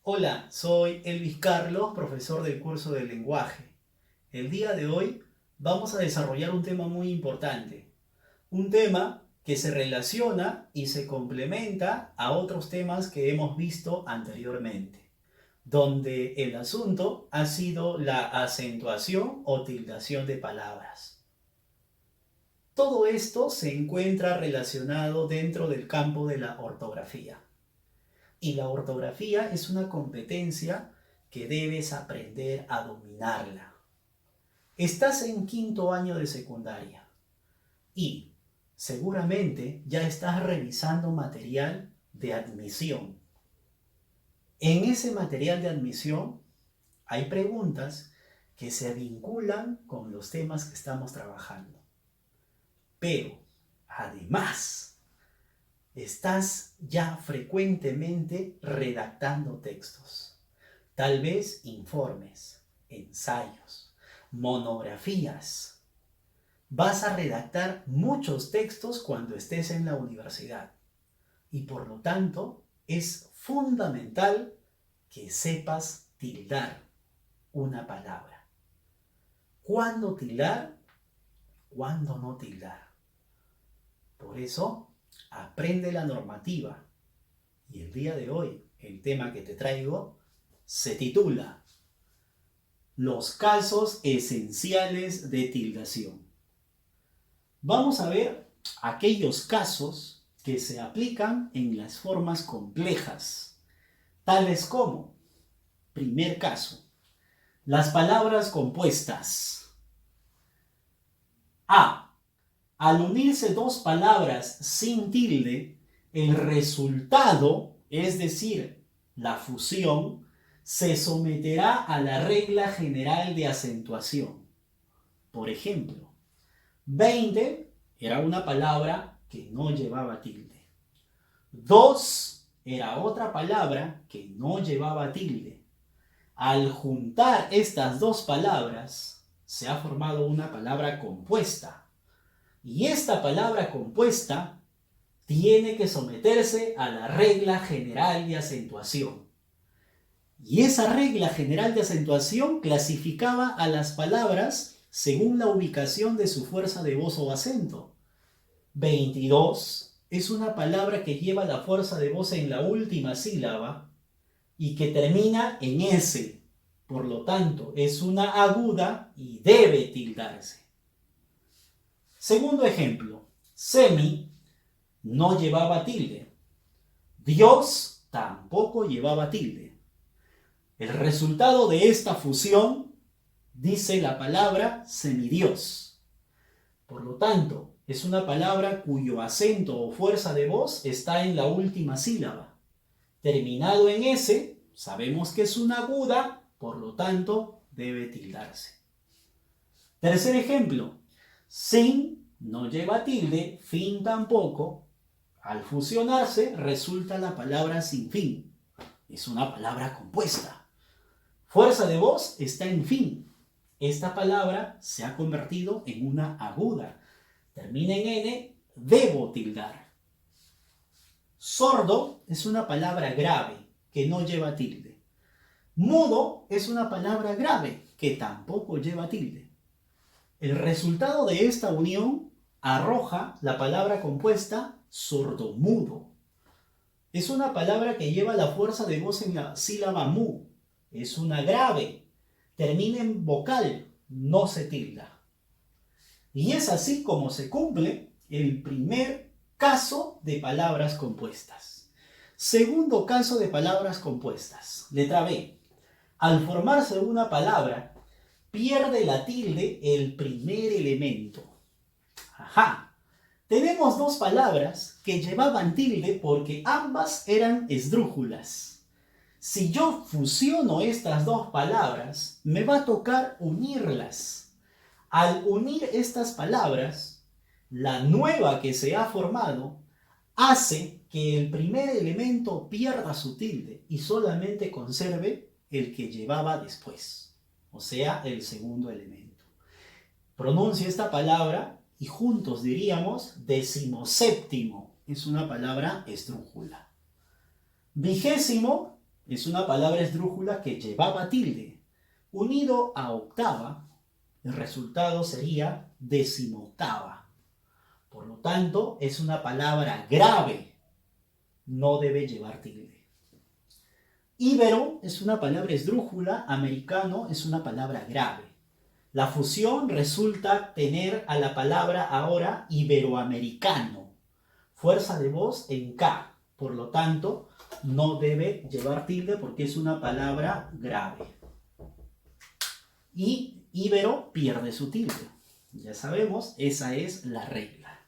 Hola, soy Elvis Carlos, profesor del curso de lenguaje. El día de hoy vamos a desarrollar un tema muy importante, un tema que se relaciona y se complementa a otros temas que hemos visto anteriormente, donde el asunto ha sido la acentuación o tildación de palabras. Todo esto se encuentra relacionado dentro del campo de la ortografía. Y la ortografía es una competencia que debes aprender a dominarla. Estás en quinto año de secundaria y seguramente ya estás revisando material de admisión. En ese material de admisión hay preguntas que se vinculan con los temas que estamos trabajando. Pero, además, estás ya frecuentemente redactando textos. Tal vez informes, ensayos, monografías. Vas a redactar muchos textos cuando estés en la universidad y por lo tanto es fundamental que sepas tildar una palabra. ¿Cuándo tildar? ¿Cuándo no tildar? Por eso, aprende la normativa. Y el día de hoy, el tema que te traigo se titula Los casos esenciales de tildación. Vamos a ver aquellos casos que se aplican en las formas complejas, tales como, primer caso, las palabras compuestas. A. Al unirse dos palabras sin tilde, el resultado, es decir, la fusión, se someterá a la regla general de acentuación. Por ejemplo, 20 era una palabra que no llevaba tilde. 2 era otra palabra que no llevaba tilde. Al juntar estas dos palabras, se ha formado una palabra compuesta. Y esta palabra compuesta tiene que someterse a la regla general de acentuación. Y esa regla general de acentuación clasificaba a las palabras según la ubicación de su fuerza de voz o acento. 22 es una palabra que lleva la fuerza de voz en la última sílaba y que termina en S. Por lo tanto, es una aguda y debe tildarse. Segundo ejemplo, semi no llevaba tilde. Dios tampoco llevaba tilde. El resultado de esta fusión dice la palabra semidios. Por lo tanto, es una palabra cuyo acento o fuerza de voz está en la última sílaba. Terminado en S, sabemos que es una aguda, por lo tanto, debe tildarse. Tercer ejemplo, sin no lleva tilde, fin tampoco. Al fusionarse resulta la palabra sin fin. Es una palabra compuesta. Fuerza de voz está en fin. Esta palabra se ha convertido en una aguda. Termina en N, debo tildar. Sordo es una palabra grave que no lleva tilde. Mudo es una palabra grave que tampoco lleva tilde. El resultado de esta unión arroja la palabra compuesta sordomudo. Es una palabra que lleva la fuerza de voz en la sílaba mu. Es una grave. Termina en vocal, no se tilda. Y es así como se cumple el primer caso de palabras compuestas. Segundo caso de palabras compuestas. Letra B. Al formarse una palabra, pierde la tilde el primer elemento. Ajá. Tenemos dos palabras que llevaban tilde porque ambas eran esdrújulas. Si yo fusiono estas dos palabras, me va a tocar unirlas. Al unir estas palabras, la nueva que se ha formado hace que el primer elemento pierda su tilde y solamente conserve el que llevaba después, o sea, el segundo elemento. Pronuncia esta palabra y juntos diríamos decimoséptimo. Es una palabra esdrújula. Vigésimo es una palabra esdrújula que llevaba tilde. Unido a octava, el resultado sería decimoctava. Por lo tanto, es una palabra grave. No debe llevar tilde. Íbero es una palabra esdrújula, americano es una palabra grave. La fusión resulta tener a la palabra ahora iberoamericano. Fuerza de voz en K. Por lo tanto, no debe llevar tilde porque es una palabra grave. Y íbero pierde su tilde. Ya sabemos, esa es la regla.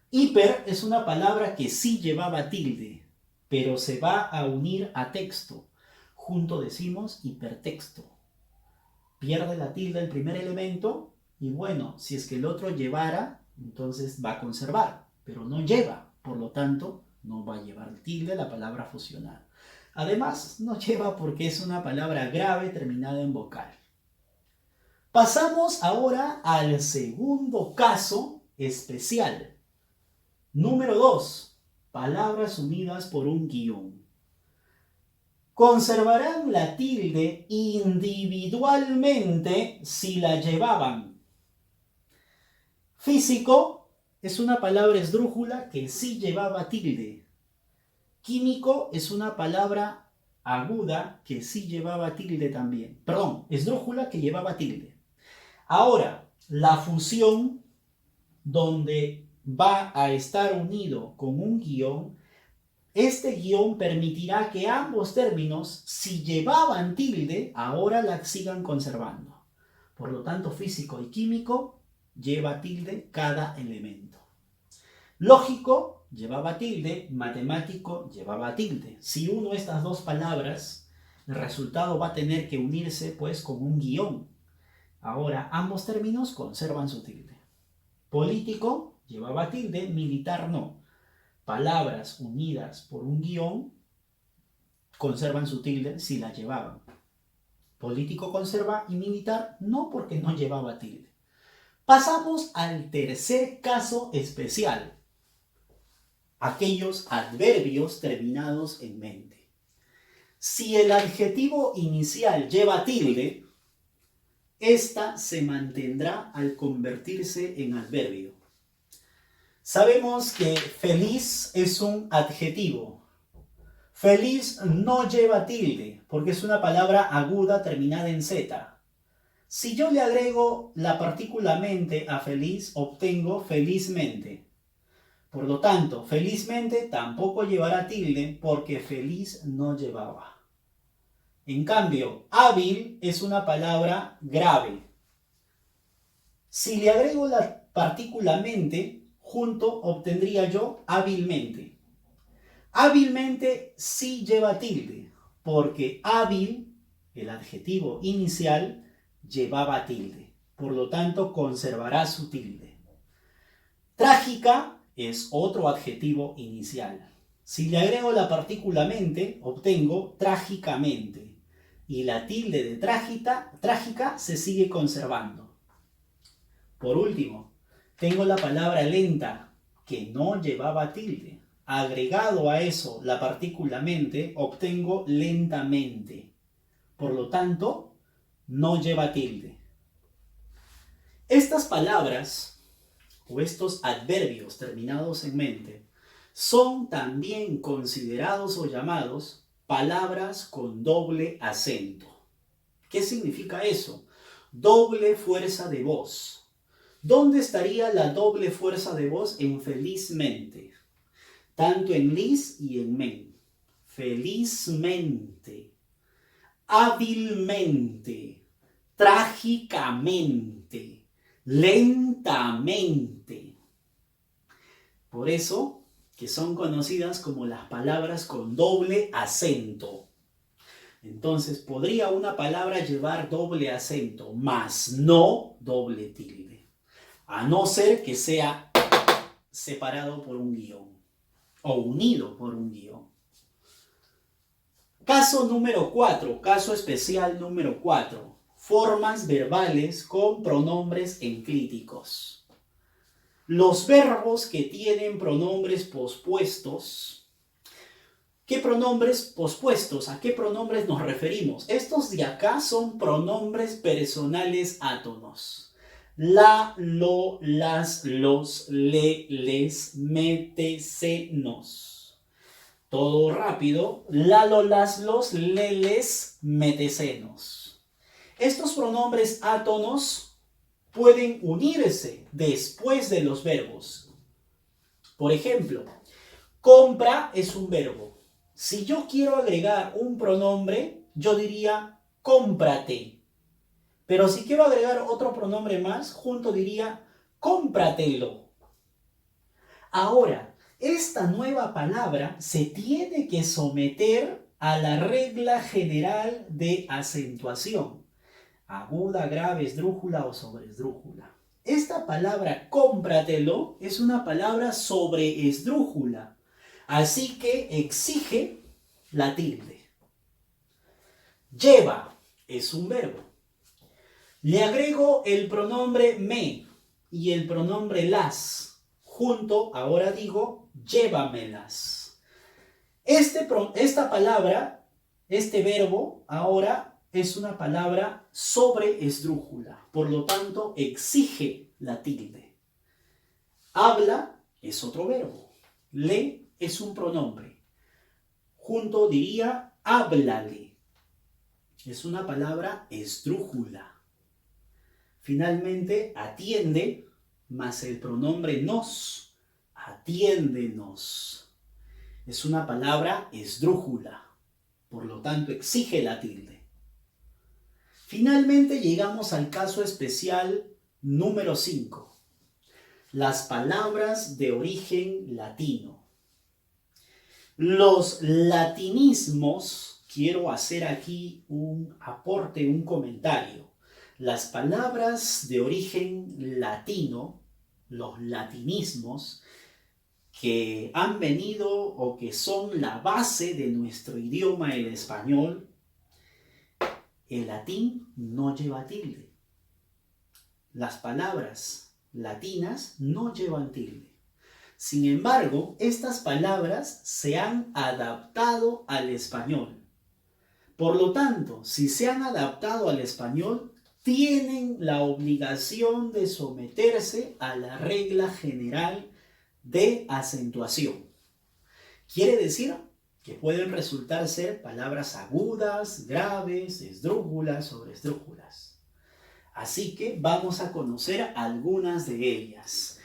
Hiper es una palabra que sí llevaba tilde, pero se va a unir a texto. Junto decimos hipertexto. Pierde la tilde el primer elemento y bueno, si es que el otro llevara, entonces va a conservar, pero no lleva. Por lo tanto, no va a llevar tilde la palabra fusionada. Además, no lleva porque es una palabra grave terminada en vocal. Pasamos ahora al segundo caso especial. Número 2. Palabras unidas por un guión. Conservarán la tilde individualmente si la llevaban. Físico es una palabra esdrújula que sí llevaba tilde. Químico es una palabra aguda que sí llevaba tilde también. Perdón, esdrújula que llevaba tilde. Ahora, la fusión donde va a estar unido con un guión, este guión permitirá que ambos términos, si llevaban tilde, ahora la sigan conservando. Por lo tanto, físico y químico lleva tilde cada elemento. Lógico llevaba tilde, matemático llevaba tilde. Si uno de estas dos palabras, el resultado va a tener que unirse pues con un guión. Ahora, ambos términos conservan su tilde. Político llevaba tilde, militar no. Palabras unidas por un guión conservan su tilde si la llevaban. Político conserva y militar no porque no llevaba tilde. Pasamos al tercer caso especial. Aquellos adverbios terminados en mente. Si el adjetivo inicial lleva tilde, esta se mantendrá al convertirse en adverbio. Sabemos que feliz es un adjetivo. Feliz no lleva tilde porque es una palabra aguda terminada en Z. Si yo le agrego la partícula mente a feliz, obtengo felizmente. Por lo tanto, felizmente tampoco llevará tilde porque feliz no llevaba. En cambio, hábil es una palabra grave. Si le agrego la partícula mente, junto obtendría yo hábilmente. Hábilmente sí lleva tilde, porque hábil, el adjetivo inicial, llevaba tilde. Por lo tanto, conservará su tilde. Trágica es otro adjetivo inicial. Si le agrego la partícula mente, obtengo trágicamente. Y la tilde de trágica se sigue conservando. Por último, tengo la palabra lenta, que no llevaba tilde. Agregado a eso la partícula mente, obtengo lentamente. Por lo tanto, no lleva tilde. Estas palabras, o estos adverbios terminados en mente, son también considerados o llamados palabras con doble acento. ¿Qué significa eso? Doble fuerza de voz. ¿Dónde estaría la doble fuerza de voz? En felizmente. Tanto en lis y en men. Felizmente. Hábilmente. Trágicamente. Lentamente. Por eso que son conocidas como las palabras con doble acento. Entonces, podría una palabra llevar doble acento, mas no doble tilde. A no ser que sea separado por un guión o unido por un guión. Caso número 4, caso especial número 4. Formas verbales con pronombres enclíticos. Los verbos que tienen pronombres pospuestos ¿Qué pronombres pospuestos? ¿A qué pronombres nos referimos? Estos de acá son pronombres personales átonos. La, lo, las, los, le, les, me, te, se, nos. Todo rápido. La, lo, las, los, le, les, me, te, se, nos. Estos pronombres átonos pueden unirse después de los verbos. Por ejemplo, compra es un verbo. Si yo quiero agregar un pronombre, yo diría cómprate. Pero si quiero agregar otro pronombre más, junto diría cómpratelo. Ahora, esta nueva palabra se tiene que someter a la regla general de acentuación. Aguda, grave, esdrújula o sobreesdrújula. Esta palabra cómpratelo es una palabra sobreesdrújula. Así que exige la tilde. Lleva es un verbo. Le agrego el pronombre me y el pronombre las. Junto, ahora digo, llévamelas. Esta palabra, este verbo, ahora es una palabra sobreesdrújula. Por lo tanto, exige la tilde. Habla es otro verbo. Le es un pronombre. Junto diría, háblale. Es una palabra esdrújula. Finalmente, atiende, más el pronombre nos. Atiéndenos. Es una palabra esdrújula. Por lo tanto, exige la tilde. Finalmente, llegamos al caso especial número 5. Las palabras de origen latino. Los latinismos, quiero hacer aquí un aporte, un comentario. Las palabras de origen latino, los latinismos, que han venido o que son la base de nuestro idioma, el español, el latín no lleva tilde. Las palabras latinas no llevan tilde. Sin embargo, estas palabras se han adaptado al español. Por lo tanto, si se han adaptado al español, tienen la obligación de someterse a la regla general de acentuación. Quiere decir que pueden resultar ser palabras agudas, graves, esdrújulas, sobreesdrújulas. Así que vamos a conocer algunas de ellas.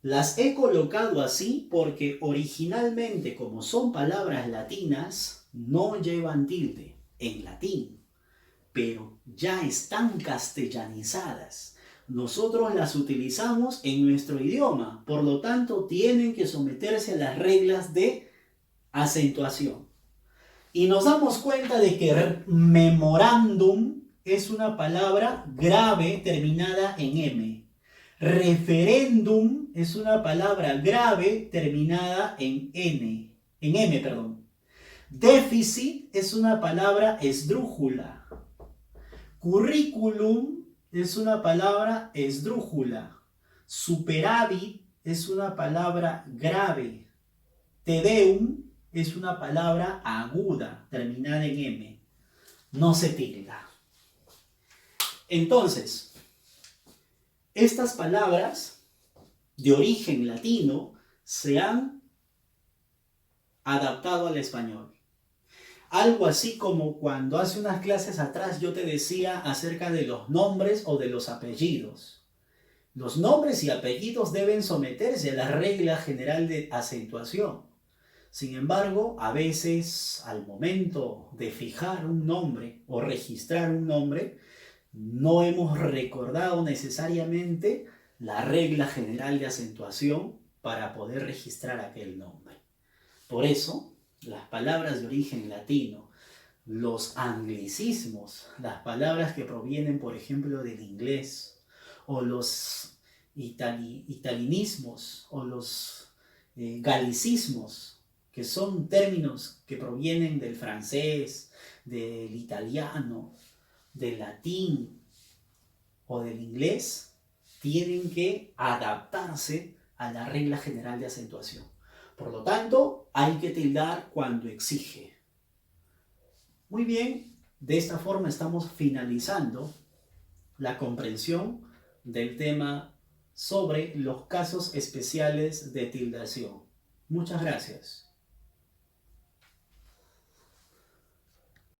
Las he colocado así porque originalmente, como son palabras latinas, no llevan tilde en latín, pero ya están castellanizadas. Nosotros las utilizamos en nuestro idioma, por lo tanto tienen que someterse a las reglas de acentuación. Y nos damos cuenta de que memorándum es una palabra grave terminada en M. Referéndum es una palabra grave terminada en M. Déficit es una palabra esdrújula. Currículum es una palabra esdrújula. Superávit es una palabra grave. Te deum es una palabra aguda terminada en M. No se tilda. Entonces, estas palabras de origen latino se han adaptado al español. Algo así como cuando hace unas clases atrás yo te decía acerca de los nombres o de los apellidos. Los nombres y apellidos deben someterse a la regla general de acentuación. Sin embargo, a veces al momento de fijar un nombre o registrar un nombre, no hemos recordado necesariamente la regla general de acentuación para poder registrar aquel nombre. Por eso, las palabras de origen latino, los anglicismos, las palabras que provienen, por ejemplo, del inglés, o los italianismos, o los galicismos, que son términos que provienen del francés, del italiano, del latín o del inglés, tienen que adaptarse a la regla general de acentuación. Por lo tanto, hay que tildar cuando exige. Muy bien, de esta forma estamos finalizando la comprensión del tema sobre los casos especiales de tildación. Muchas gracias.